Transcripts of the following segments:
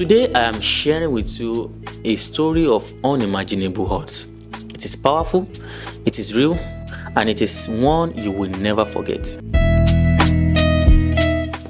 Today I am sharing with you a story of unimaginable odds. It is powerful, it is real, and it is one you will never forget.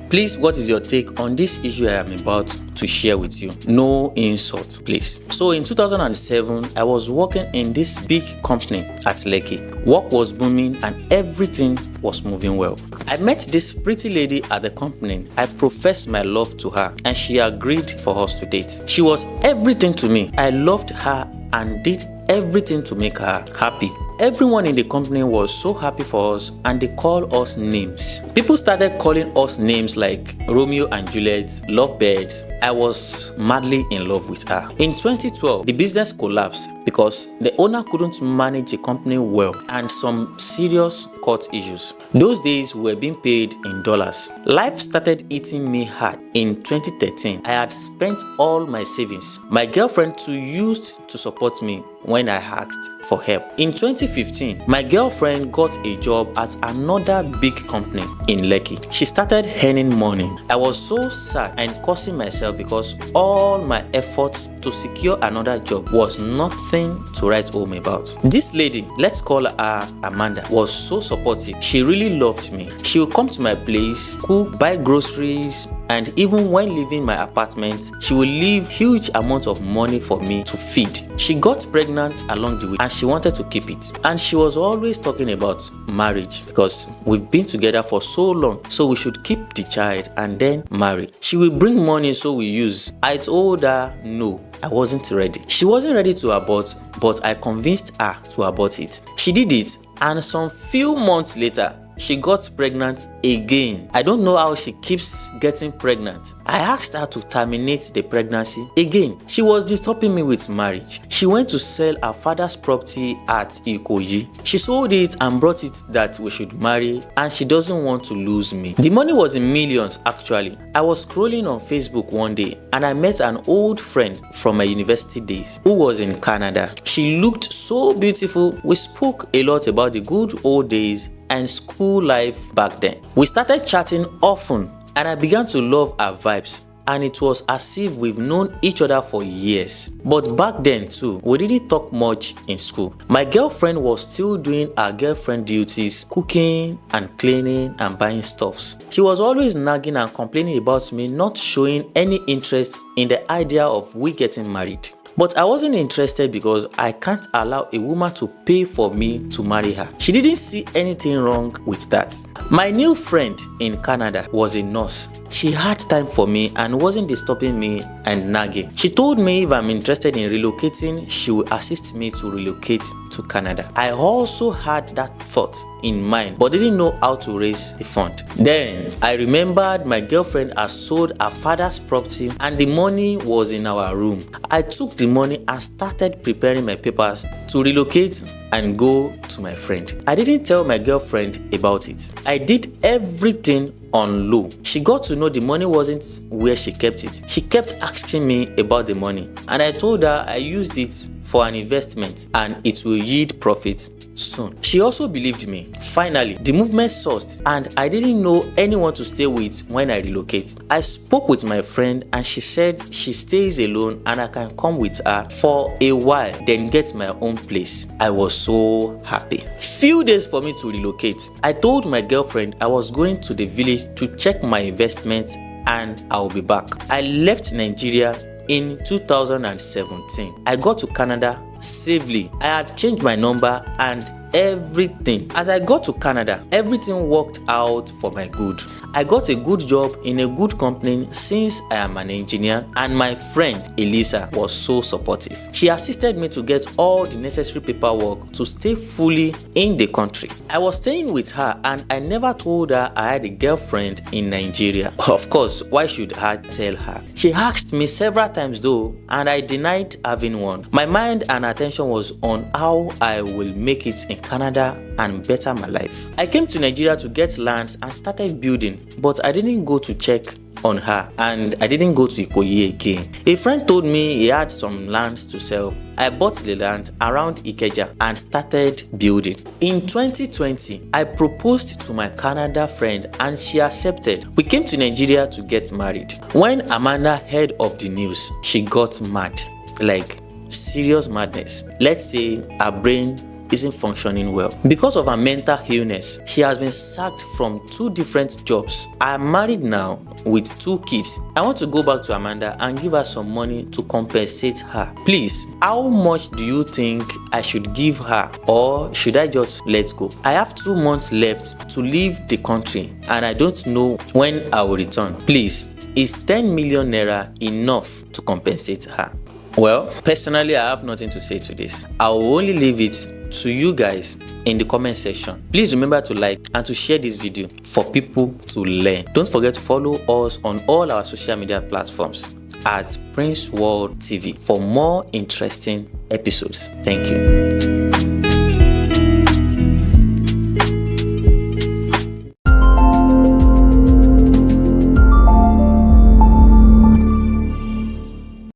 Please, what is your take on this issue I am about to share with you? No insult, please. So in 2007, I was working in this big company at Lekki. Work was booming and everything was moving well. I met this pretty lady at the company. I professed my love to her and she agreed for us to date. She was everything to me. I loved her and did everything to make her happy. Everyone in the company was so happy for us and they called us names. People started calling us names like Romeo and Juliet, lovebirds. I was madly in love with her. In 2012, the business collapsed because the owner couldn't manage the company well and some serious court issues. Those days we were being paid in dollars. Life started eating me hard. In 2013, I had spent all my savings. My girlfriend too used to support me when I asked for help. In 2015, my girlfriend got a job at another big company in Lekki. She started earning money. I was so sad and cursing myself because all my efforts to secure another job was nothing to write home about. This lady, let's call her Amanda, was so supportive. She really loved me. She would come to my place, cook, buy groceries, and even when leaving my apartment, she would leave huge amounts of money for me to feed. She got pregnant along the way and she wanted to keep it. And she was always talking about marriage because we've been together for so long, so we should keep the child and then marry. She will bring money so we use. I told her no, I wasn't ready. She wasn't ready to abort, but I convinced her to abort it. She did it, and some few months later, she got pregnant again. I don't know how she keeps getting pregnant. I asked her to terminate the pregnancy again. She was disturbing me with marriage. She went to sell her father's property at Ikoyi. She sold it and brought it that we should marry, and she doesn't want to lose me. The money was in millions actually. I was scrolling on Facebook one day and I met an old friend from my university days who was in Canada. She looked so beautiful. We spoke a lot about the good old days and school life back then. We started chatting often and I began to love her vibes, and it was as if we've known each other for years. But back then too, we didn't talk much in school. My girlfriend was still doing her girlfriend duties, cooking and cleaning and buying stuffs. She was always nagging and complaining about me not showing any interest in the idea of we getting married. But I wasn't interested because I can't allow a woman to pay for me to marry her. She didn't see anything wrong with that. My new friend in Canada was a nurse. She had time for me and wasn't disturbing me and nagging. She told me if I'm interested in relocating, she will assist me to relocate to Canada. I also had that thought in mind but didn't know how to raise the fund. Then I remembered my girlfriend had sold her father's property and the money was in our room. I took the money and started preparing my papers to relocate and go to my friend. I didn't tell my girlfriend about it. I did everything on low. She got to know the money wasn't where she kept it. She kept asking me about the money and I told her I used it for an investment and it will yield profits soon. She also believed me. Finally, the movement sourced and I didn't know anyone to stay with when I relocate. I spoke with my friend and she said she stays alone and I can come with her for a while then get my own place. I was so happy. Few days for me to relocate, I told my girlfriend I was going to the village to check my investments and I'll be back. I left Nigeria in 2017. I got to Canada safely. I had changed my number and everything. As I got to Canada, everything worked out for my good. I got a good job in a good company since I am an engineer, and my friend Elisa was so supportive. She assisted me to get all the necessary paperwork to stay fully in the country. I was staying with her and I never told her I had a girlfriend in Nigeria. Of course, why should I tell her? She asked me several times though and I denied having one. My mind and attention was on how I will make it in Canada and better my life. I came to Nigeria to get lands and started building, but I didn't go to check on her and I didn't go to Ikoyi again. A friend told me he had some lands to sell. I bought the land around Ikeja and started building. In 2020, I proposed to my Canada friend and she accepted. We came to Nigeria to get married. When Amanda heard of the news, she got mad, like serious madness. Let's say her brain isn't functioning well. Because of her mental illness, she has been sacked from 2 different jobs. I am married now with 2 kids. I want to go back to Amanda and give her some money to compensate her. Please, how much do you think I should give her, or should I just let go? I have 2 months left to leave the country and I don't know when I will return. Please, is 10 million naira enough to compensate her? Well, personally, I have nothing to say to this. I will only leave it to you guys in the comment section. Please remember to like and to share this video for people to learn. Don't forget to follow us on all our social media platforms at Prince World TV for more interesting episodes. Thank you.